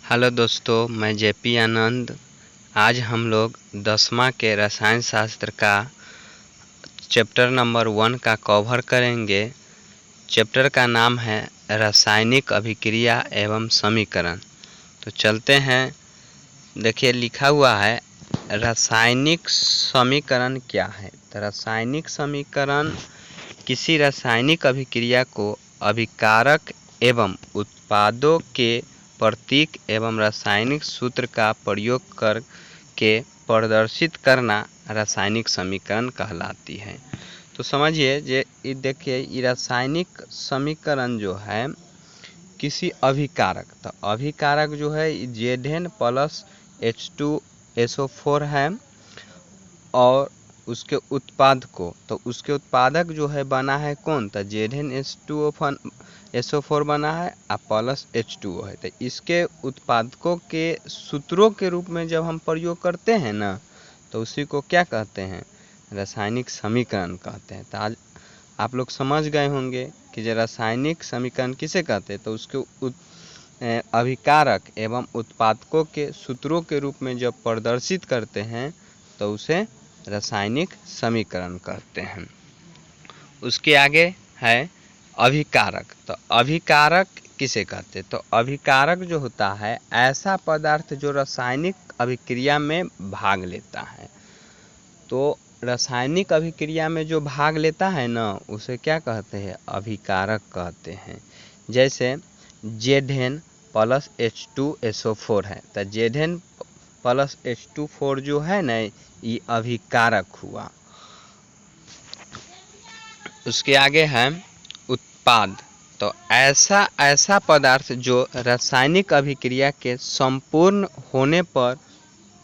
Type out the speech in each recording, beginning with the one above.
Hello दोस्तों, मैं JP आनंद। आज हम लोग 10वां के रसायन शास्त्र का चैप्टर नंबर 1 का कवर करेंगे। चैप्टर का नाम है रासायनिक अभिक्रिया एवं समीकरण। तो चलते हैं। देखिए, लिखा हुआ है रासायनिक समीकरण क्या है। तो रासायनिक समीकरण किसी रासायनिक अभिक्रिया को अभिकारक एवं उत्पादों के प्रतीक एवं रासायनिक सूत्र का प्रयोग करके प्रदर्शित करना रासायनिक समीकरण कहलाती है। तो समझिए, ये देखिए, ये रासायनिक समीकरण जो है किसी अभिकारक, तो अभिकारक जो है Zn प्लस H2SO4 है, और उसके उत्पाद को, तो उसके उत्पादक जो है बना है कौन, तो ZnH2SO4 बना है और प्लस H2O है। तो इसके उत्पादकों के सूत्रों के रूप में जब हम प्रयोग करते हैं ना, तो उसी को क्या कहते हैं, रासायनिक समीकरण कहते हैं। तो आज आप लोग समझ गए होंगे कि जो रासायनिक समीकरण किसे कहते हैं, तो उसके अभिकारक एवं उत्पादकों के सूत्रों के रूप में जब प्रदर्शित करते हैं तो उसे रासायनिक समीकरण कहते हैं। उसके आगे है अभिकारक। तो अभिकारक किसे कहते हैं, तो अभिकारक जो होता है ऐसा पदार्थ जो रासायनिक अभिक्रिया में भाग लेता है। तो रासायनिक अभिक्रिया में जो भाग लेता है ना, उसे क्या कहते हैं, अभिकारक कहते हैं। जैसे Zn प्लस H2SO4 है, तो Zn प्लस H2O4 जो है ना, ये अभिकारक हुआ। उसके आगे है उत्पाद। तो ऐसा पदार्थ जो रासायनिक अभिक्रिया के संपूर्ण होने पर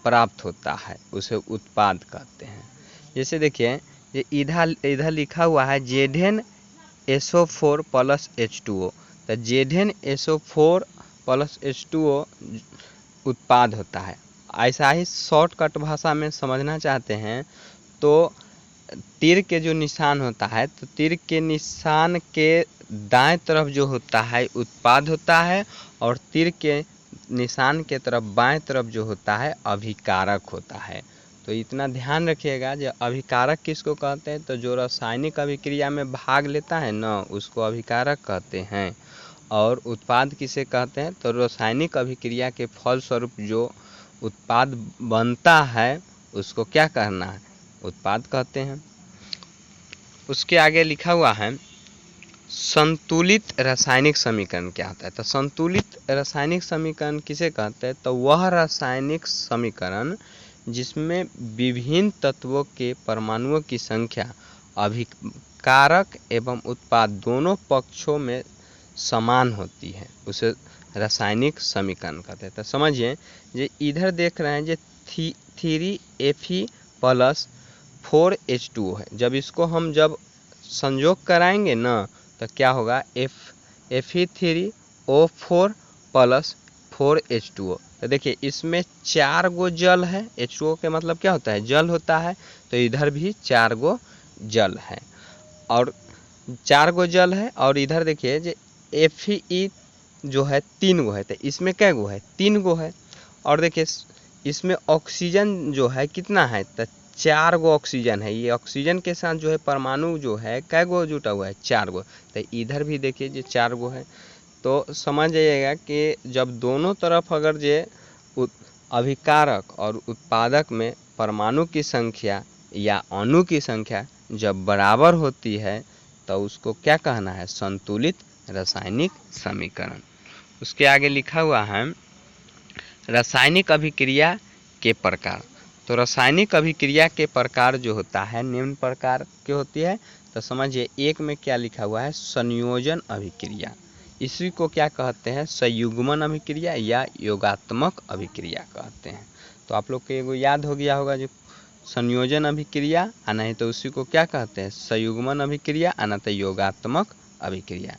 प्राप्त होता है उसे उत्पाद कहते हैं। जैसे देखिए, ये इधर लिखा हुआ है ZnSO4 प्लस H2O, तो ZnSO4 प्लस H2O उत्पाद होता है। ऐसा ही शॉर्टकट भाषा में समझना चाहते हैं तो तीर के जो निशान होता है, तो तीर के निशान के दाएं तरफ जो होता है उत्पाद होता है, और तीर के निशान के तरफ बाएं तरफ जो होता है अभिकारक होता है। तो इतना ध्यान रखिएगा, जो अभिकारक किसको कहते हैं, तो जो रासायनिक अभिक्रिया में भाग लेता है ना, उसको अभिकारक कहते हैं। और उत्पाद किसे कहते हैं, तो रासायनिक अभिक्रिया के फलस्वरूप जो उत्पाद बनता है उसको क्या कहना है, उत्पाद कहते हैं। उसके आगे लिखा हुआ है संतुलित रासायनिक समीकरण क्या होता है। तो संतुलित रासायनिक समीकरण किसे कहते हैं, तो वह रासायनिक समीकरण जिसमें विभिन्न तत्वों के परमाणुओं की संख्या अभिकारक एवं उत्पाद दोनों पक्षों में समान होती है, उसे रासायनिक समीकरण कहते हैं। तो समझिए, ये इधर देख रहे हैं जो 3Fe प्लस 4H2O है। जब इसको हम जब संयोग कराएंगे ना, तो क्या होगा, Fe3O4 प्लस 4H2O। तो देखिए, इसमें 4 गो जल है। H2O के मतलब क्या होता है, जल होता है। तो इधर भी 4 गो जल है, और 4 गो जल है। और इधर देखिए जो Fe जो है 3 गो है, तो इसमें कै गो है, 3 गो है। और देखिए इसमें ऑक्सीजन जो है कितना है, तो 4 गो ऑक्सीजन है। ये ऑक्सीजन के साथ जो है परमाणु जो है कै गो जुटा हुआ है, 4 गो। तो इधर भी देखिए जो 4 गो है। तो समझ जाइएगा कि जब दोनों तरफ अगर जो अभिकारक और उत्पादक में परमाणु की संख्या या अणु की संख्या जब बराबर होती है, तो उसको क्या कहना है, संतुलित रासायनिक समीकरण। उसके आगे लिखा हुआ है रासायनिक अभिक्रिया के प्रकार। तो रासायनिक अभिक्रिया के प्रकार जो होता है निम्न प्रकार के होती है। तो समझिए, एक में क्या लिखा हुआ है, संयोजन अभिक्रिया। इसी को क्या कहते हैं, संयुग्मन अभिक्रिया या योगात्मक अभिक्रिया कहते हैं। तो आप लोग को एगो याद हो गया होगा, जो संयोजन अभिक्रिया, और नहीं तो उसी को क्या कहते हैं, संयुग्मन अभिक्रिया, और नहीं तो योगात्मक अभिक्रिया।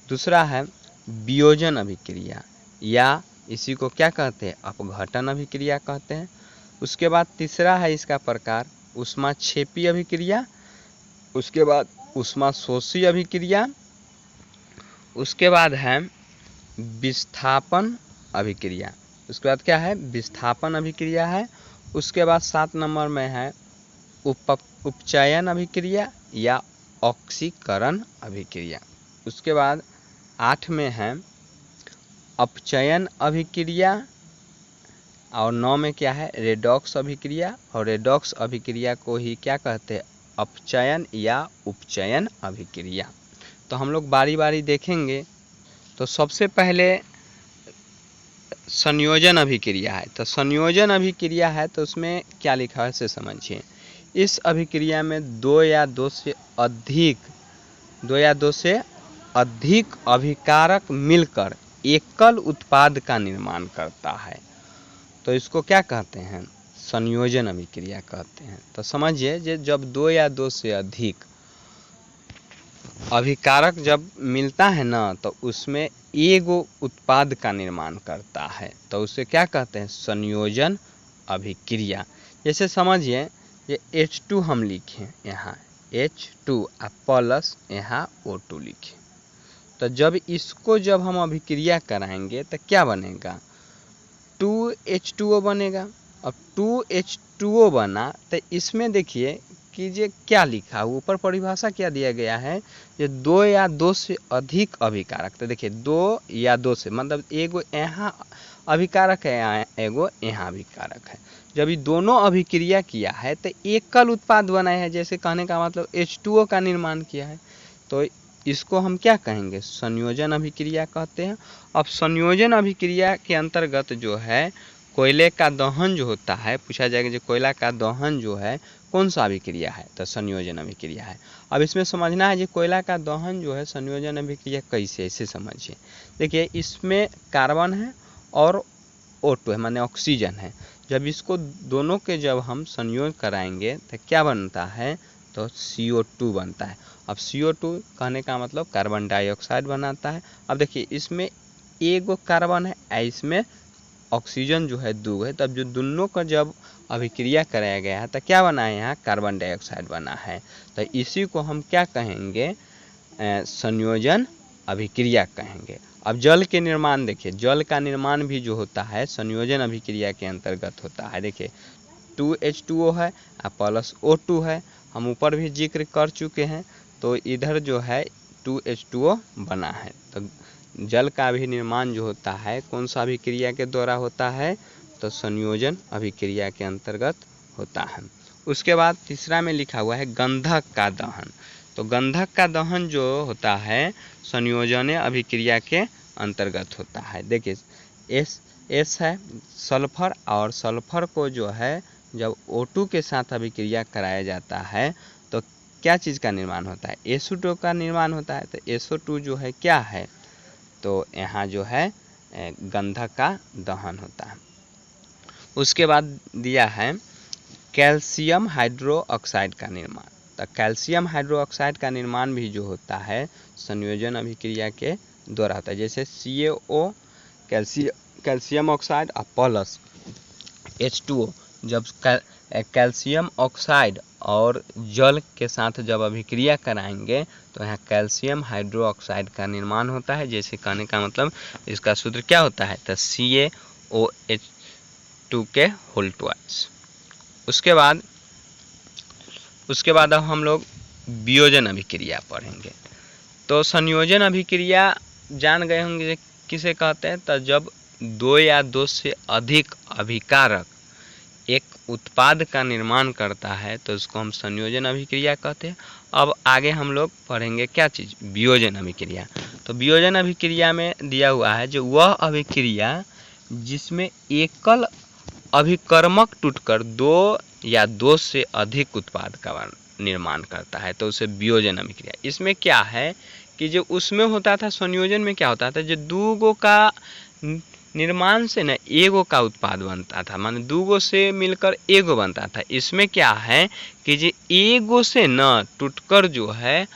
दूसरा है वियोजन अभिक्रिया, या इसी को क्या कहते हैं, अपघटन अभिक्रिया कहते हैं। उसके बाद तीसरा है इसका प्रकार ऊष्माक्षेपी अभिक्रिया। उसके बाद ऊष्माशोषी अभिक्रिया। उसके बाद है विस्थापन अभिक्रिया। उसके बाद क्या है, विस्थापन अभिक्रिया है। उसके बाद 7 नंबर में है उपचयन अभिक्रिया या ऑक्सीकरण अभिक्रिया। उसके बाद 8 में है अपचयन अभिक्रिया और 9 में क्या है, रेडॉक्स अभिक्रिया। और रेडॉक्स अभिक्रिया को ही क्या कहते हैं, अपचयन या उपचयन अभिक्रिया। तो हम लोग बारी बारी देखेंगे। तो सबसे पहले संयोजन अभिक्रिया है। तो संयोजन अभिक्रिया है तो उसमें क्या लिखा है इसे समझिए। इस अभिक्रिया में दो या दो से अधिक अभिकारक मिलकर एकल उत्पाद का निर्माण करता है। तो इसको क्या कहते हैं, संयोजन अभिक्रिया कहते हैं। तो समझिए जब दो या दो से अधिक अभिकारक जब मिलता है ना, तो उसमें एगो उत्पाद का निर्माण करता है, तो उसे क्या कहते हैं, संयोजन अभिक्रिया। जैसे समझिए ये H2 हम लिखे यहाँ H2 प्लस यहाँ O2 लिखे। तो जब इसको जब हम अभिक्रिया कराएंगे तो क्या बनेगा, 2H2O बनेगा। अब 2H2O बना तो इसमें देखिए कि ये क्या लिखा है, ऊपर परिभाषा क्या दिया गया है, ये दो या दो से अधिक अभिकारक। तो देखिए दो या दो से मतलब एगो यहाँ अभिकारक है, एगो यहाँ अभिकारक है। जब ये दोनों अभिक्रिया किया है तो एकल उत्पाद बनाया है, जैसे कहने का मतलब H2O का निर्माण किया है। तो इसको हम क्या कहेंगे, संयोजन अभिक्रिया कहते हैं। अब संयोजन अभिक्रिया के अंतर्गत जो है कोयले का दहन जो होता है, पूछा जाएगा जो कोयला का दहन जो है कौन सा अभिक्रिया है, तो संयोजन अभिक्रिया है। अब इसमें समझना है कि कोयला का दहन जो है संयोजन अभिक्रिया कैसे, इसे समझिए। देखिए इसमें कार्बन है और O2 है, माने ऑक्सीजन है। जब इसको दोनों के जब हम संयोग कराएंगे तो क्या बनता है, तो CO2 बनता है। अब CO2 कहने का मतलब कार्बन डाइऑक्साइड बनाता है। अब देखिए इसमें एगो कार्बन है, इसमें ऑक्सीजन जो है दो है। तब जो दोनों का जब अभिक्रिया कराया गया है तो क्या बना है, यहाँ कार्बन डाइऑक्साइड बना है। तो इसी को हम क्या कहेंगे, संयोजन अभिक्रिया कहेंगे। अब जल के निर्माण देखिए, जल का निर्माण भी जो होता है संयोजन अभिक्रिया के अंतर्गत होता है। देखिए 2H2O है प्लस O2 है, हम ऊपर भी जिक्र कर चुके हैं। तो इधर जो है 2H2O बना है। तो जल का भी निर्माण जो होता है कौन सा अभिक्रिया के द्वारा होता है, तो संयोजन अभिक्रिया के अंतर्गत होता है। उसके बाद तीसरा में लिखा हुआ है गंधक का दहन। तो गंधक का दहन जो होता है संयोजन अभिक्रिया के अंतर्गत होता है। देखिए S है सल्फर, और सल्फर को जो है जब O2 के साथ अभिक्रिया कराया जाता है तो क्या चीज़ का निर्माण होता है, SO2 का निर्माण होता है। तो SO2 जो है क्या है, तो यहाँ जो है गंधक का दहन होता है। उसके बाद दिया है कैल्शियम हाइड्रोक्साइड का निर्माण। तो कैल्शियम हाइड्रोक्साइड का निर्माण भी जो होता है संयोजन अभिक्रिया के द्वारा होता है। जैसे CaO calcium oxide plus H2O, जब कैल्शियम ऑक्साइड और जल के साथ जब अभिक्रिया कराएंगे तो यहाँ कैल्शियम हाइड्रोक्साइड का निर्माण होता है। जैसे कहने का मतलब इसका सूत्र क्या होता है, तो CaOH2 के होल ट्वाइस। उसके बाद अब हम लोग वियोजन अभिक्रिया पढ़ेंगे। तो संयोजन अभिक्रिया जान गए होंगे किसे कहते हैं, तो जब दो या दो से अधिक अभिकारक एक उत्पाद का निर्माण करता है तो उसको हम संयोजन अभिक्रिया कहते हैं। अब आगे हम लोग पढ़ेंगे क्या चीज़, वियोजन अभिक्रिया। तो वियोजन अभिक्रिया में दिया हुआ है जो वह अभिक्रिया जिसमें एकल अभिकर्मक टूटकर दो या दो से अधिक उत्पाद का निर्माण करता है, तो उसे वियोजन अभिक्रिया। इसमें क्या है कि जो उसमें होता था संयोजन में क्या होता था, जो दूगो का निर्माण से न एगो का उत्पाद बनता था, माने दूगो से मिलकर एगो बनता था। इसमें क्या है कि जो एगो से न टूटकर जो है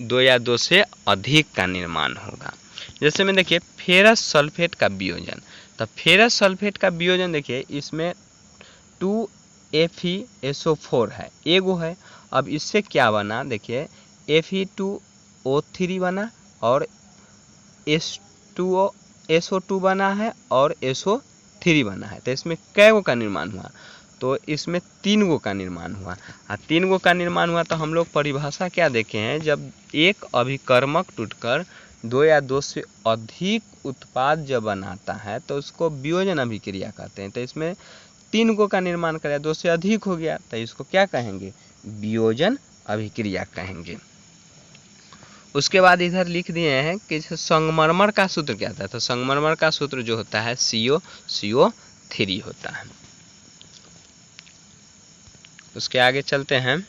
दो या दो से अधिक का निर्माण होगा। जैसे में देखिए फेरस सल्फेट का वियोजन। तो फेरस सल्फेट का वियोजन देखिए इसमें 2FeSO4 है, एगो है। अब इससे क्या बना, देखिए Fe2O3 बना और H2O SO2 बना है और SO3 बना है। तो इसमें कै गो का निर्माण हुआ? तो इसमें 3 गो का निर्माण हुआ। 3 गो का निर्माण हुआ तो हम लोग परिभाषा क्या देखे हैं, जब एक अभिकर्मक टूटकर 2 या 2 से अधिक उत्पाद जब बनाता है तो उसको वियोजन अभिक्रिया कहते हैं। तो इसमें 3 गो का निर्माण कराया, 2 से अधिक हो गया तो इसको क्या कहेंगे? वियोजन अभिक्रिया कहेंगे। उसके बाद इधर लिख दिए हैं कि संगमरमर का सूत्र क्या था। तो संगमरमर का सूत्र जो होता है CO3 होता है। उसके आगे चलते हैं।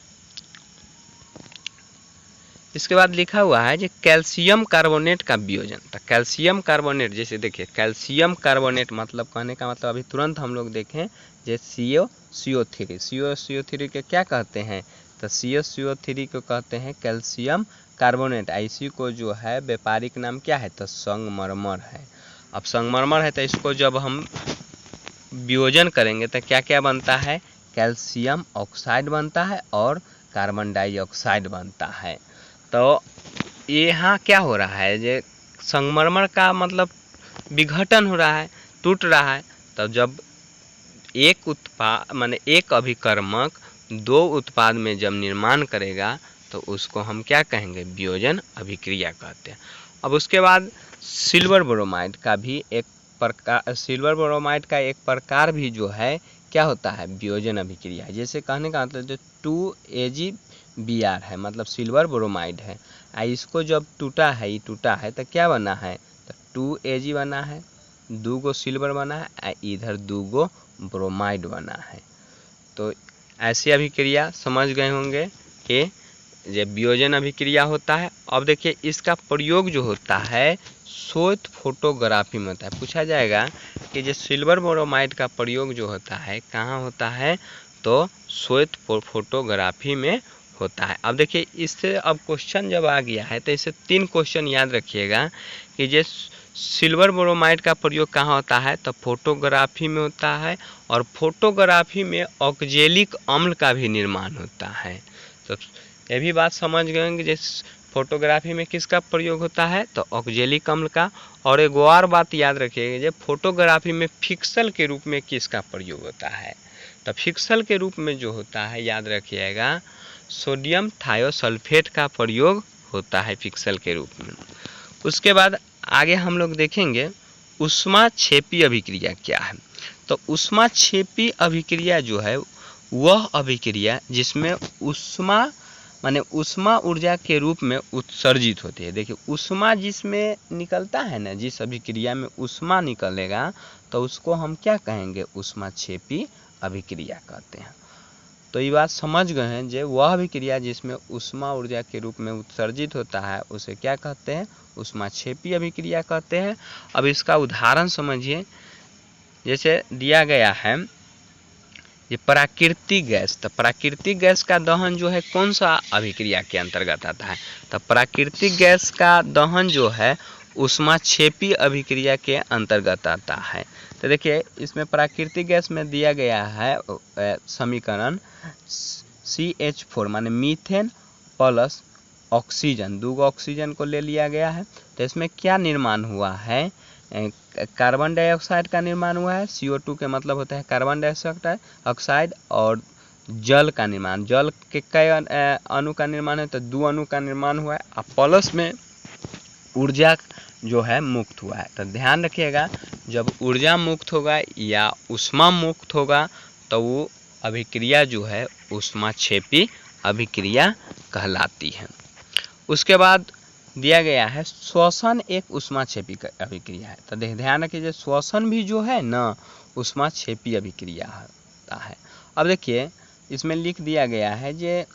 इसके बाद लिखा हुआ है जो कैल्शियम कार्बोनेट का वियोजन। तो कैल्शियम कार्बोनेट, जैसे देखिए कैल्शियम कार्बोनेट मतलब कहने का मतलब अभी तुरंत हम लोग देखें जे CO3 के क्या कहते हैं? तो CO3 को कहते हैं कैल्शियम कार्बोनेट। इसी को जो है व्यापारिक नाम क्या है? तो संगमरमर है। अब संगमरमर है तो इसको जब हम वियोजन करेंगे तो क्या क्या बनता है? कैल्शियम ऑक्साइड बनता है और कार्बन डाइऑक्साइड बनता है। तो यहाँ क्या हो रहा है, जे संगमरमर का मतलब विघटन हो रहा है, टूट रहा है। तो जब एक उत्पाद माने एक अभिकर्मक 2 उत्पाद में जब निर्माण करेगा तो उसको हम क्या कहेंगे? वियोजन अभिक्रिया कहते हैं। अब उसके बाद सिल्वर ब्रोमाइड का भी एक प्रकार भी जो है क्या होता है? वियोजन अभिक्रिया है। जैसे कहने का मतलब जो 2AgBr है मतलब सिल्वर ब्रोमाइड है, इसको जब टूटा है तो क्या बना है? तो 2Ag बना है, 2 गो सिल्वर बना है, इधर 2 गो ब्रोमाइड बना है। तो ऐसी अभिक्रिया समझ गए होंगे कि जब वियोजन अभिक्रिया होता है। अब देखिए इसका प्रयोग जो होता है श्वेत फोटोग्राफी में होता है। पूछा जाएगा कि जो सिल्वर ब्रोमाइड का प्रयोग जो होता है कहाँ होता है? तो श्वेत फोटोग्राफी में होता है। अब देखिए इससे अब क्वेश्चन जब आ गया है तो इससे 3 क्वेश्चन याद रखिएगा कि जो सिल्वर ब्रोमाइड का प्रयोग कहाँ होता है? तो फोटोग्राफी में होता है, और फोटोग्राफी में ऑक्जेलिक अम्ल का भी निर्माण होता है। तो ये भी बात समझ गए होंगे जैसे फोटोग्राफी में किसका प्रयोग होता है? तो ऑक्जेलिक अम्ल का। और एक और बात याद रखिएगा, जब फोटोग्राफी में फिक्सल के रूप में किसका प्रयोग होता है? तो फिक्सल के रूप में जो होता है याद रखिएगा सोडियम थायोसल्फेट का प्रयोग होता है फिक्सल के रूप में। उसके बाद आगे हम लोग देखेंगे ऊष्माक्षेपी अभिक्रिया क्या है। तो ऊष्माक्षेपी अभिक्रिया जो है वह अभिक्रिया जिसमें ऊष्मा माने ऊष्मा ऊर्जा के रूप में उत्सर्जित होती है। देखिए ऊष्मा जिसमें निकलता है ना, जिस अभिक्रिया में ऊष्मा निकलेगा तो उसको हम क्या कहेंगे? ऊष्माक्षेपी अभिक्रिया कहते हैं। तो ये बात समझ गए हैं जो वह अभिक्रिया जिसमें ऊष्मा ऊर्जा के रूप में उत्सर्जित होता है उसे क्या कहते हैं? ऊष्माक्षेपी अभिक्रिया कहते हैं। अब इसका उदाहरण समझिए, जैसे दिया गया है ये प्राकृतिक गैस। तो प्राकृतिक गैस का दहन जो है कौन सा अभिक्रिया के अंतर्गत आता है? तो प्राकृतिक गैस का दहन जो है ऊष्माक्षेपी अभिक्रिया के अंतर्गत आता है। तो देखिए इसमें प्राकृतिक गैस में दिया गया है समीकरण CH4 माने मीथेन प्लस ऑक्सीजन, 2 ऑक्सीजन को ले लिया गया है। तो इसमें क्या निर्माण हुआ है? कार्बन डाइऑक्साइड का निर्माण हुआ है। CO2 के मतलब होता है कार्बन डाइऑक्साइड, और जल का निर्माण, जल के कई अणु का निर्माण है? तो 2 अणु का निर्माण हुआ है। और प्लस में ऊर्जा जो है मुक्त हुआ है। तो ध्यान रखिएगा जब ऊर्जा मुक्त होगा या ऊष्मा मुक्त होगा तो वो अभिक्रिया जो है ऊष्माक्षेपी अभिक्रिया कहलाती है। उसके बाद दिया गया है श्वसन एक ऊष्माक्षेपी अभिक्रिया है। तो ध्यान रखिए श्वसन भी जो है ना ऊष्माक्षेपी अभिक्रिया होता है। अब देखिए इसमें लिख दिया गया है जे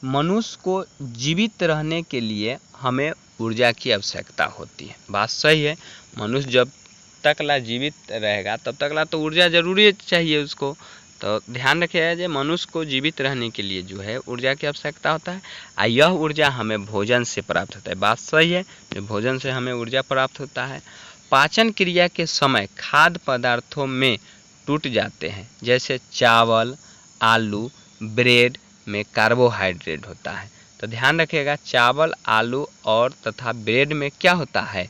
मनुष्य को जीवित रहने के लिए हमें ऊर्जा की आवश्यकता होती है। बात सही है, मनुष्य जब तक ला जीवित रहेगा तब तक ला तो ऊर्जा जरूरी चाहिए उसको। तो ध्यान रखिएगा जो मनुष्य को जीवित रहने के लिए जो है ऊर्जा की आवश्यकता होता है, और यह ऊर्जा हमें भोजन से प्राप्त होता है। बात सही है, जो भोजन से हमें ऊर्जा प्राप्त होता है। पाचन क्रिया के समय खाद्य पदार्थों में टूट जाते हैं, जैसे चावल, आलू, ब्रेड में कार्बोहाइड्रेट होता है। तो ध्यान रखिएगा चावल, आलू और तथा ब्रेड में क्या होता है?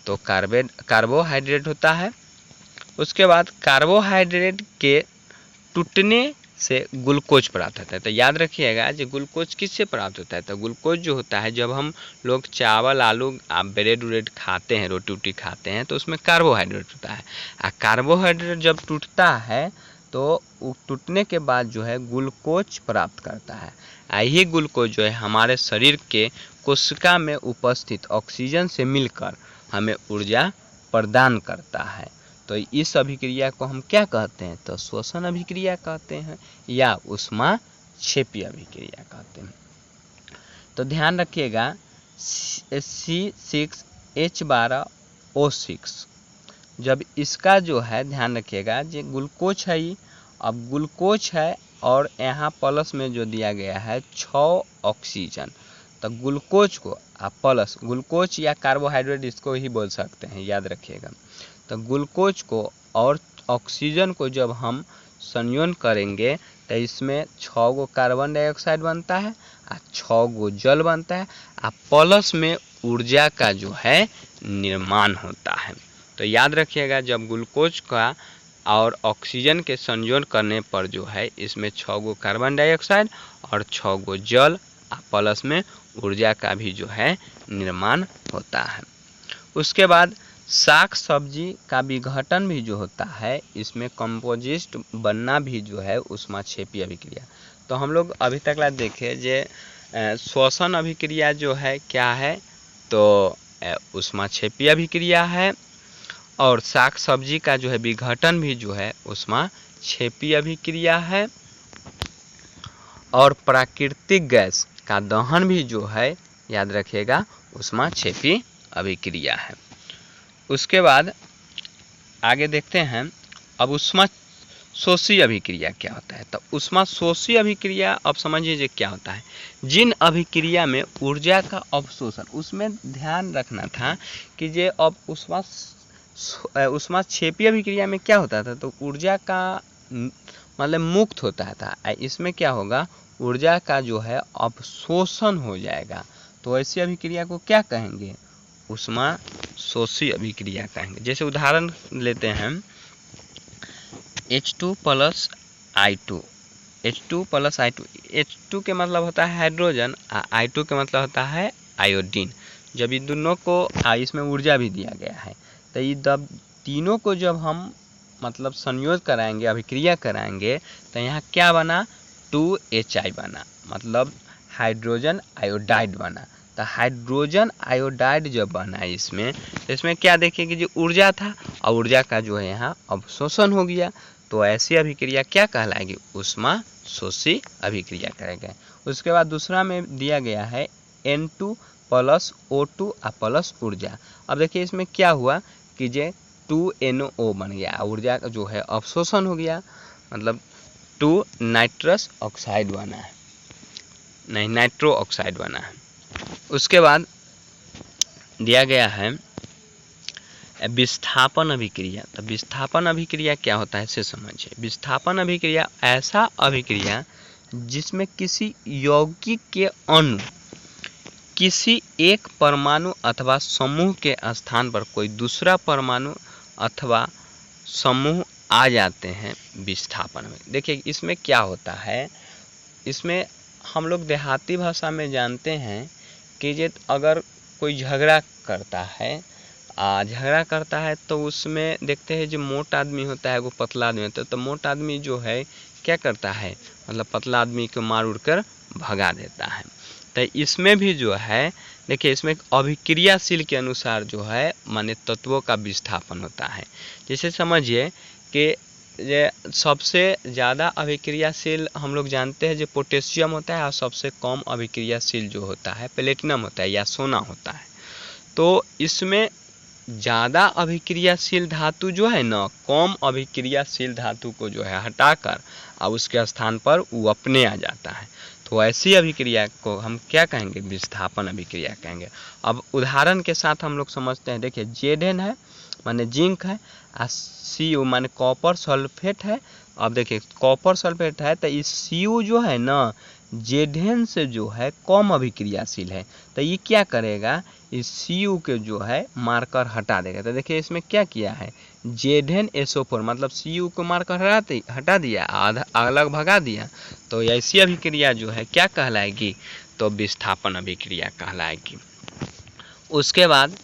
तो कार्बोहाइड्रेट होता है। उसके बाद कार्बोहाइड्रेट के टूटने से ग्लूकोज प्राप्त होता है। तो याद रखिएगा जो ग्लूकोज किससे प्राप्त होता है, तो ग्लूकोज जो होता है जब हम लोग चावल आलू ब्रेड व्रेड खाते हैं, रोटी वोटी खाते हैं, तो उसमें कार्बोहाइड्रेट होता है। कार्बोहाइड्रेट जब टूटता है तो टूटने के बाद जो है ग्लूकोज प्राप्त करता है। यही ग्लूकोज जो है हमारे शरीर के कोशिका में उपस्थित ऑक्सीजन से मिलकर हमें ऊर्जा प्रदान करता है। तो इस अभिक्रिया को हम क्या कहते हैं, तो श्वसन अभिक्रिया कहते हैं या ऊष्माक्षेपी अभिक्रिया कहते हैं। तो ध्यान रखिएगा C6H12O6 जब इसका जो है ध्यान रखिएगा जो ग्लूकोज है, अब ग्लूकोज है और यहाँ प्लस में जो दिया गया है 6 ऑक्सीजन, तो ग्लूकोज को प्लस ग्लूकोज या कार्बोहाइड्रेट इसको ही बोल सकते हैं, याद रखिएगा। तो ग्लूकोज को और ऑक्सीजन को जब हम संयोजन करेंगे तो इसमें 6 गो कार्बन डाइऑक्साइड बनता है और 6 गो जल बनता है और प्लस में ऊर्जा का जो है निर्माण होता है। तो याद रखिएगा जब ग्लूकोज का और ऑक्सीजन के संयोजन करने पर जो है इसमें 6 गो कार्बन डाइऑक्साइड और 6 गो जल प्लस में ऊर्जा का भी जो है निर्माण होता है। उसके बाद साग सब्जी का विघटन भी जो होता है इसमें कंपोजिस्ट बनना भी जो है ऊष्माक्षेपी अभिक्रिया। तो हम लोग अभी तक ला देखे जे श्वसन अभिक्रिया जो है क्या है, तो ऊष्माक्षेपी अभिक्रिया है, और साग सब्जी का जो है विघटन भी जो है ऊष्माक्षेपी अभिक्रिया है, और प्राकृतिक गैस का दहन भी जो है याद रखिएगा ऊष्माक्षेपी अभिक्रिया है। उसके बाद आगे देखते हैं अब ऊष्माशोषी अभिक्रिया क्या होता है। तो ऊष्माशोषी अभिक्रिया अब समझिए क्या होता है। जिन अभिक्रिया में ऊर्जा का अवशोषण, उसमें ध्यान रखना था कि जे अब ऊष्माक्षेपी अभिक्रिया में क्या होता था, तो ऊर्जा का मतलब मुक्त होता था, इसमें क्या होगा ऊर्जा का जो है अवशोषण हो जाएगा। तो ऐसी अभिक्रिया को क्या कहेंगे, ऊष्माशोषी अभिक्रिया कहेंगे। जैसे उदाहरण लेते हैं H2 + I2, H2 + I2, H2 के मतलब होता है हाइड्रोजन, I2 के मतलब होता है आयोडीन। जब इन दोनों को इसमें ऊर्जा भी दिया गया है, तो ये तीनों को जब हम मतलब संयोजन कराएंगे, अभिक्रिया कराएंगे, तो यहाँ क्या बना 2HI बना, मतलब हाइड्रोजन आयोडाइड बना। तो हाइड्रोजन आयोडाइड जब बना इसमें, तो इसमें क्या देखिए कि जो ऊर्जा था और ऊर्जा का जो है यहाँ अवशोषण हो गया। तो ऐसी अभिक्रिया क्या कहलाएगी, ऊष्माशोषी अभिक्रिया करेंगे। उसके बाद दूसरा में दिया गया है N2 + O2 प्लस ऊर्जा। अब देखिए इसमें क्या हुआ कि जे 2NO बन गया, ऊर्जा जो है अवशोषण हो गया, मतलब 2 नाइट्रस ऑक्साइड बना है, नहीं नाइट्रो ऑक्साइड बना है। उसके बाद दिया गया है विस्थापन अभिक्रिया। तो विस्थापन अभिक्रिया क्या होता है इसे समझिए। विस्थापन अभिक्रिया ऐसा अभिक्रिया जिसमें किसी यौगिक के अणु किसी एक परमाणु अथवा समूह के स्थान पर कोई दूसरा परमाणु अथवा समूह आ जाते हैं विस्थापन में। देखिए इसमें क्या होता है, इसमें हम लोग देहाती भाषा में जानते हैं कि जे अगर कोई झगड़ा करता है तो उसमें देखते हैं जो मोटा आदमी होता है वो पतला आदमी होता है, तो मोटा आदमी जो है क्या करता है, मतलब पतला आदमी को मार उड़ कर भगा देता है। तो इसमें भी जो है देखिए इसमें अभिक्रियाशील के अनुसार जो है माने तत्वों का विस्थापन होता है। जैसे समझिए कि ये सबसे ज़्यादा अभिक्रियाशील हम लोग जानते हैं जो पोटेशियम होता है, और सबसे कम अभिक्रियाशील जो होता है प्लेटिनम होता है या सोना होता है। तो इसमें ज़्यादा अभिक्रियाशील धातु जो है ना, कम अभिक्रियाशील धातु को जो है हटाकर और उसके स्थान पर वो अपने आ जाता है। तो ऐसी अभिक्रिया को हम क्या कहेंगे, विस्थापन अभिक्रिया कहेंगे। अब उदाहरण के साथ हम लोग समझते हैं। देखिए Zn है माने जिंक है, Cu माने कॉपर सल्फेट है। अब देखिए कॉपर सल्फेट है तो इस Cu जो है ना, Zn से जो है कम अभिक्रियाशील है, तो ये क्या करेगा, इस Cu के जो है मार्कर हटा देगा। तो देखिए इसमें क्या किया है, Zn SO4 मतलब Cu को मार्कर हटा दिया, आधा अलग भगा दिया, तो ऐसी अभिक्रिया जो है क्या कहलाएगी, तो विस्थापन अभिक्रिया कहलाएगी। उसके बाद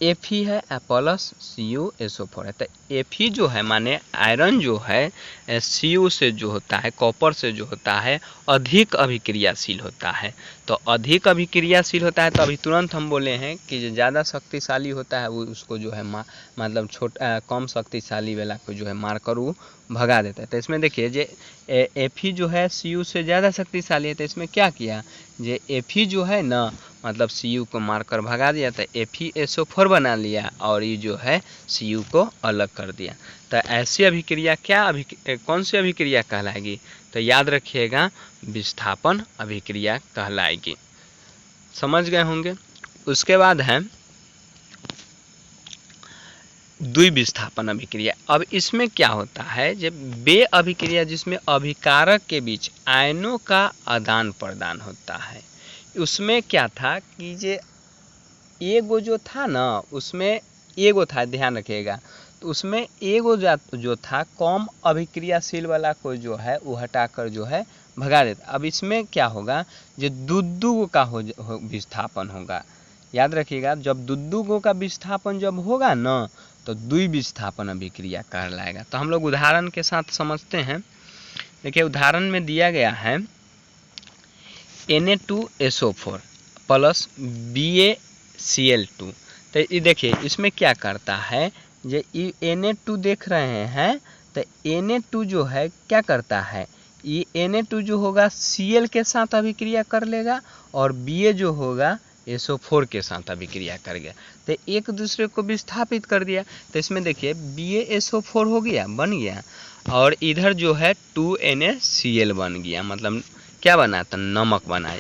Fe है प्लस CuSO4 है, तो Fe जो है माने आयरन जो है Cu से जो होता है, कॉपर से जो होता है अधिक अभिक्रियाशील होता है। तो अधिक अभिक्रियाशील होता है, तो अभी तुरंत हम बोले हैं कि जो ज़्यादा शक्तिशाली होता है वो उसको जो है मतलब कम शक्तिशाली वाला को जो है मारकर वो भगा देता है। तो इसमें देखिए जे Fe जो है Cu से ज़्यादा शक्तिशाली है, तो इसमें क्या किया, जे Fe जो है ना मतलब Cu को मारकर भगा दिया, तो FeSO4 बना लिया और ये जो है Cu को अलग कर दिया। तो ऐसी अभिक्रिया कौन सी अभिक्रिया कहलाएगी, तो याद रखिएगा विस्थापन अभिक्रिया कहलाएगी। समझ गए होंगे। उसके बाद है द्विविस्थापन अभिक्रिया। अब इसमें क्या होता है, जब वे अभिक्रिया जिसमें अभिकारक के बीच आयनों का आदान प्रदान होता है, उसमें क्या था कि जे एगो जो था ना, उसमें एगो था, ध्यान रखिएगा, तो उसमें एगो जो था कम अभिक्रियाशील वाला को जो है वो हटाकर जो है भगा देता। अब इसमें क्या होगा, जो दुद्दू का विस्थापन होगा। याद रखिएगा, जब दुद्दू का विस्थापन जब होगा ना, तो द्विविस्थापन अभिक्रिया कहलाएगा। तो हम लोग उदाहरण के साथ समझते हैं। देखिए उदाहरण में दिया गया है Na2SO4 प्लस BaCl2। तो ये देखिए इसमें क्या करता है, ये Na2 देख रहे हैं, तो Na2 जो है क्या करता है, ये Na2 जो होगा Cl के साथ अभिक्रिया कर लेगा और Ba जो होगा SO4 के साथ अभिक्रिया कर गया, तो एक दूसरे को विस्थापित कर दिया। तो इसमें देखिए BaSO4 हो गया, बन गया, और इधर जो है 2NaCl बन गया, मतलब क्या बना, तो नमक बना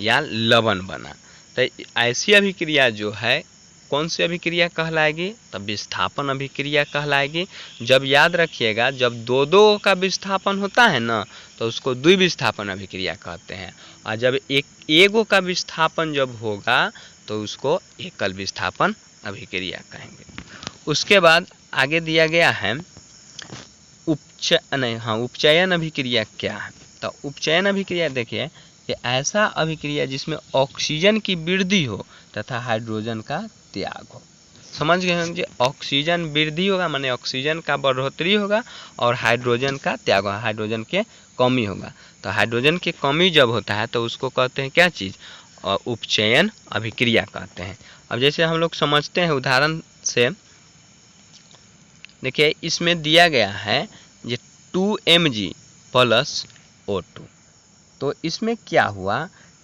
या लवण बना। तो ऐसी अभिक्रिया जो है कौन सी अभिक्रिया कहलाएगी, तो विस्थापन अभिक्रिया कहलाएगी। जब याद रखिएगा, जब दो का विस्थापन होता है ना, तो उसको द्विविस्थापन अभिक्रिया कहते हैं, और जब एगो का विस्थापन जब होगा तो उसको एकल विस्थापन अभिक्रिया कहेंगे। उसके बाद आगे दिया गया है उपचयन अभिक्रिया क्या है। तो उपचयन अभिक्रिया देखिए कि ऐसा अभिक्रिया जिसमें ऑक्सीजन की वृद्धि हो तथा हाइड्रोजन का त्याग हो। समझ गए होंगे, ऑक्सीजन वृद्धि होगा माने ऑक्सीजन का बढ़ोतरी होगा और हाइड्रोजन का त्याग होगा, हाइड्रोजन के कमी होगा। तो हाइड्रोजन की कमी जब होता है तो उसको कहते हैं क्या चीज़, उपचयन अभिक्रिया कहते हैं। अब जैसे हम लोग समझते हैं उदाहरण से, देखिए इसमें दिया गया है ये 2Mg प्लस O2। तो इसमें क्या हुआ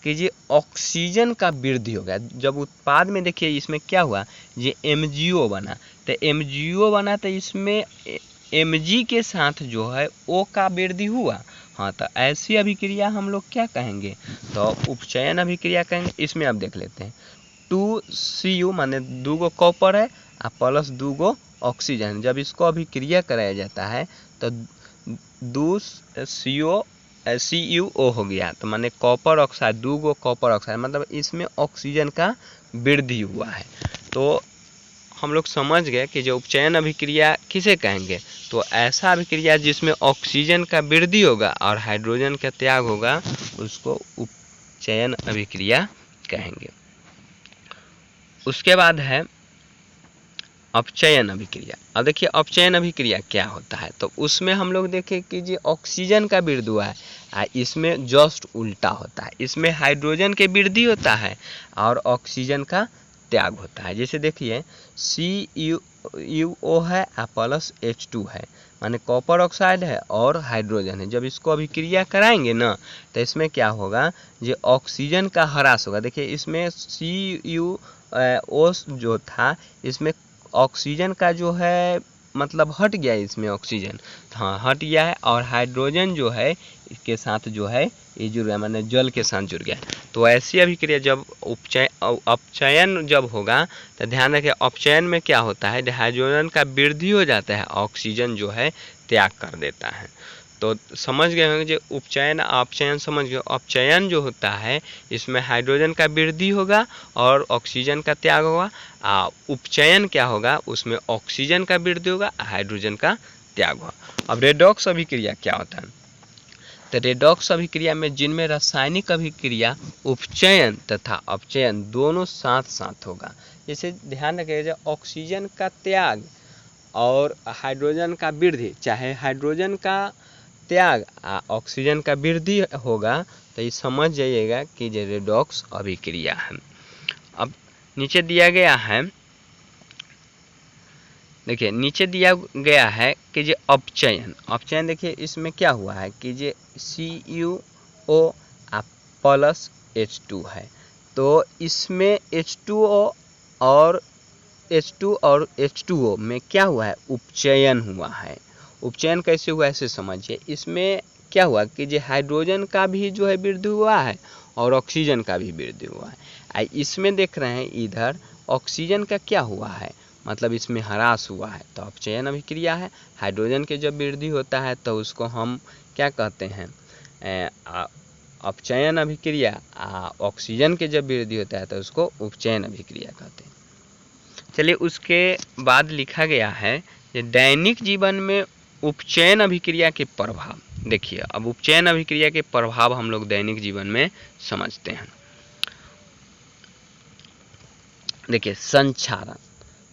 कि ये ऑक्सीजन का वृद्धि हो गया। जब उत्पाद में देखिए इसमें क्या हुआ, ये MgO बना, तो MgO बना तो इसमें Mg के साथ जो है O का वृद्धि हुआ। हाँ, तो ऐसी अभिक्रिया हम लोग क्या कहेंगे, तो उपचयन अभिक्रिया कहेंगे। इसमें अब देख लेते हैं 2Cu माने 2 कॉपर है और प्लस 2 ऑक्सीजन। जब इसको अभिक्रिया कराया जाता है तो 2 CuO हो गया, तो माने कॉपर ऑक्साइड, 2 कॉपर ऑक्साइड, मतलब इसमें ऑक्सीजन का वृद्धि हुआ है। तो हम लोग समझ गए कि जो उपचयन अभिक्रिया किसे कहेंगे, तो ऐसा अभिक्रिया जिसमें ऑक्सीजन का वृद्धि होगा और हाइड्रोजन का त्याग होगा उसको उपचयन अभिक्रिया कहेंगे। उसके बाद है अपचयन अभिक्रिया। अब देखिए अपचयन अभिक्रिया क्या होता है, तो उसमें हम लोग देखें कि जो ऑक्सीजन का वृद्धि हुआ है, इसमें जस्ट उल्टा होता है, इसमें हाइड्रोजन के वृद्धि होता है और ऑक्सीजन का त्याग होता है। जैसे देखिए CuO है प्लस H2 है, माने कॉपर ऑक्साइड है और हाइड्रोजन है। जब इसको अभिक्रिया कराएंगे ना, तो इसमें क्या होगा, ये ऑक्सीजन का ह्रास होगा। देखिए इसमें CuO जो था, इसमें ऑक्सीजन का जो है मतलब हट गया, इसमें ऑक्सीजन हाँ हट गया है, और हाइड्रोजन जो है इसके साथ जो है ये जुड़ गया, माने जल के साथ जुड़ गया। तो ऐसी अभिक्रिया जब अपचयन जब होगा, तो ध्यान रखें अपचयन में क्या होता है, हाइड्रोजन का वृद्धि हो जाता है, ऑक्सीजन जो है त्याग कर देता है। तो समझ गए होंगे जो उपचयन अपचयन समझ गए। अपचयन जो होता है इसमें हाइड्रोजन का वृद्धि होगा और ऑक्सीजन का त्याग होगा। उपचयन क्या होगा, उसमें ऑक्सीजन का वृद्धि होगा, हाइड्रोजन का त्याग होगा। अब रेडॉक्स अभिक्रिया क्या होता है, तो रेडॉक्स अभिक्रिया में जिनमें रासायनिक अभिक्रिया उपचयन तथा अपचयन दोनों साथ साथ होगा। जैसे ध्यान रखिएगा, ऑक्सीजन का त्याग और हाइड्रोजन का वृद्धि, चाहे हाइड्रोजन का त्याग ऑक्सीजन का वृद्धि होगा, तो ये समझ जाइएगा कि ये रेडॉक्स अभिक्रिया है। अब नीचे दिया गया है, देखिए नीचे दिया गया है कि ये अपचयन, अपचयन देखिए इसमें क्या हुआ है कि ये CuO प्लस H2 है, तो इसमें H2O और H2 और H2O में क्या हुआ है, उपचयन हुआ है। उपचयन कैसे हुआ ऐसे समझिए, इसमें क्या हुआ कि जो हाइड्रोजन का भी जो है वृद्धि हुआ है और ऑक्सीजन का भी वृद्धि हुआ है। इसमें देख रहे हैं इधर ऑक्सीजन का क्या हुआ है, मतलब इसमें ह्रास हुआ है, तो अपचयन अभिक्रिया है। हाइड्रोजन के जब वृद्धि होता है तो उसको हम क्या कहते हैं, अपचयन अभिक्रिया। ऑक्सीजन के जब वृद्धि होता है तो उसको उपचयन अभिक्रिया कहते हैं। चलिए उसके बाद लिखा गया है कि दैनिक जीवन में उपचयन अभिक्रिया के प्रभाव। देखिए अब उपचयन अभिक्रिया के प्रभाव हम लोग दैनिक जीवन में समझते हैं। देखिए संक्षारण,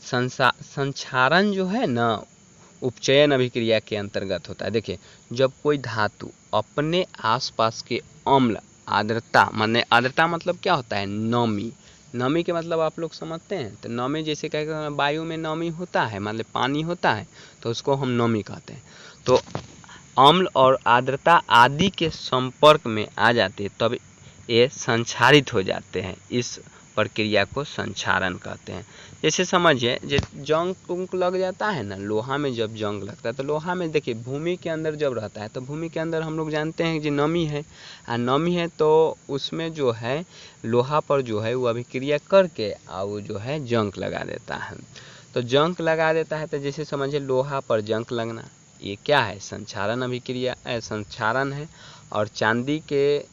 संक्षारण जो है ना उपचयन अभिक्रिया के अंतर्गत होता है। देखिए जब कोई धातु अपने आसपास के अम्ल आर्द्रता, माने आर्द्रता मतलब क्या होता है, नमी, नमी के मतलब आप लोग समझते हैं, तो नमी जैसे कहते हैं वायु में नमी होता है, मतलब पानी होता है, तो उसको हम नमी कहते हैं। तो अम्ल और आर्द्रता आदि के संपर्क में आ जाते तब ये संक्षारित हो जाते हैं, इस प्रक्रिया को संक्षारण कहते हैं। जैसे समझिए जंग उंग लग जाता है ना, लोहा में जब जंग लगता है तो लोहा में देखिए भूमि के अंदर जब रहता है तो भूमि के अंदर हम लोग जानते हैं कि नमी है, नमी है, तो उसमें जो है लोहा पर जो है वो अभिक्रिया करके वो जो है जंग लगा देता है। तो जंग लगा देता है तो जैसे समझिए लोहा पर जंग लगना, ये क्या है, संक्षारण अभिक्रिया, संक्षारण है। और चांदी के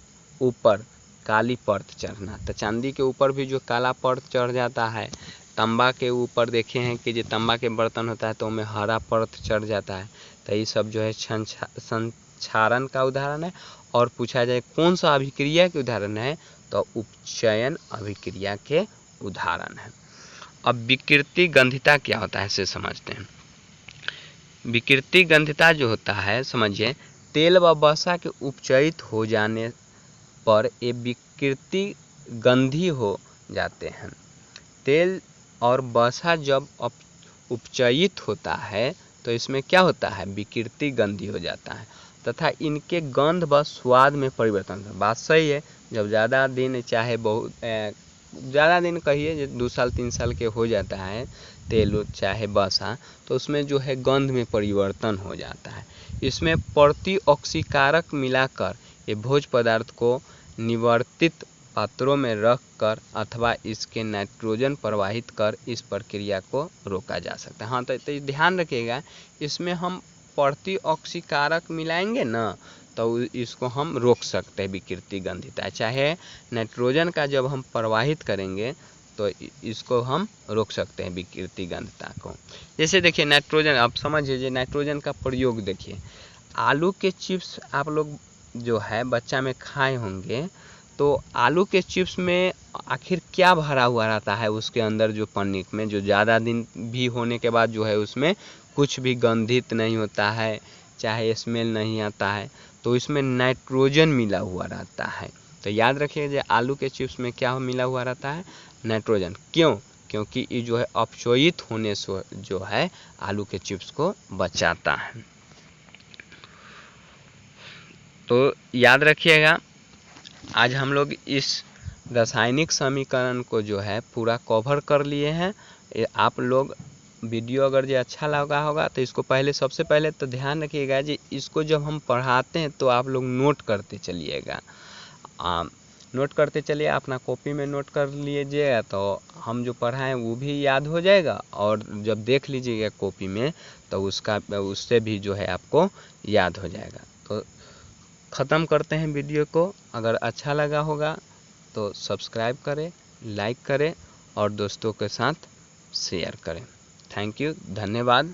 ऊपर काली परत चढ़ना, तो चांदी के ऊपर भी जो काला परत चढ़ जाता है, तांबा के ऊपर देखे हैं कि जो तांबा के बर्तन होता है तो उनमें हरा परत चढ़ जाता है, तो ये सब जो है संक्षारण का उदाहरण है। और पूछा जाए कौन सा अभिक्रिया के उदाहरण है, तो उपचयन अभिक्रिया के उदाहरण है। अब विकृति गंधिता क्या होता है इसे समझते हैं। विकृति गंधिता जो होता है समझिए, तेल व वसा के उपचयित हो जाने पर ये विकृति गंधी हो जाते हैं। तेल और वसा जब उपचयित होता है तो इसमें क्या होता है, विकृति गंधी हो जाता है तथा इनके गंध व स्वाद में परिवर्तन होता है। बात सही है, जब ज़्यादा दिन, चाहे बहुत ज़्यादा दिन कहिए 2 साल 3 साल के हो जाता है तेल चाहे वसा, तो उसमें जो है गंध में परिवर्तन हो जाता है। इसमें प्रति ऑक्सीकारक मिलाकर ये भोज्य पदार्थ को निवर्तित पात्रों में रख कर अथवा इसके नाइट्रोजन प्रवाहित कर इस प्रक्रिया को रोका जा सकता है। हाँ तो ध्यान रखिएगा, इसमें हम प्रति ऑक्सीकारक मिलाएंगे ना तो इसको हम रोक सकते हैं विकृति गंधिता। चाहे नाइट्रोजन का जब हम प्रवाहित करेंगे तो इसको हम रोक सकते हैं विकृति गंधिता को। जैसे देखिए नाइट्रोजन, आप समझिए नाइट्रोजन का प्रयोग देखिए, आलू के चिप्स आप लोग जो है बच्चा में खाए होंगे, तो आलू के चिप्स में आखिर क्या भरा हुआ रहता है, उसके अंदर जो पन्नी में जो ज़्यादा दिन भी होने के बाद जो है उसमें कुछ भी गंधित नहीं होता है, चाहे स्मेल नहीं आता है, तो इसमें नाइट्रोजन मिला हुआ रहता है। तो याद रखिए जो आलू के चिप्स में क्या मिला हुआ रहता है, नाइट्रोजन। क्यों, क्योंकि ये जो है अपचयित होने से जो है आलू के चिप्स को बचाता है। तो याद रखिएगा आज हम लोग इस रासायनिक समीकरण को जो है पूरा कवर कर लिए हैं। आप लोग वीडियो अगर जो अच्छा लगा होगा तो इसको पहले, सबसे पहले तो ध्यान रखिएगा जी, इसको जब हम पढ़ाते हैं तो आप लोग नोट करते चलिएगा, नोट करते चलिए, अपना कॉपी में नोट कर लीजिएगा तो हम जो पढ़ाएं वो भी याद हो जाएगा, और जब देख लीजिएगा कॉपी में तो उससे भी जो है आपको याद हो जाएगा। तो ख़त्म करते हैं वीडियो को। अगर अच्छा लगा होगा तो सब्सक्राइब करें, लाइक करें और दोस्तों के साथ शेयर करें। थैंक यू, धन्यवाद।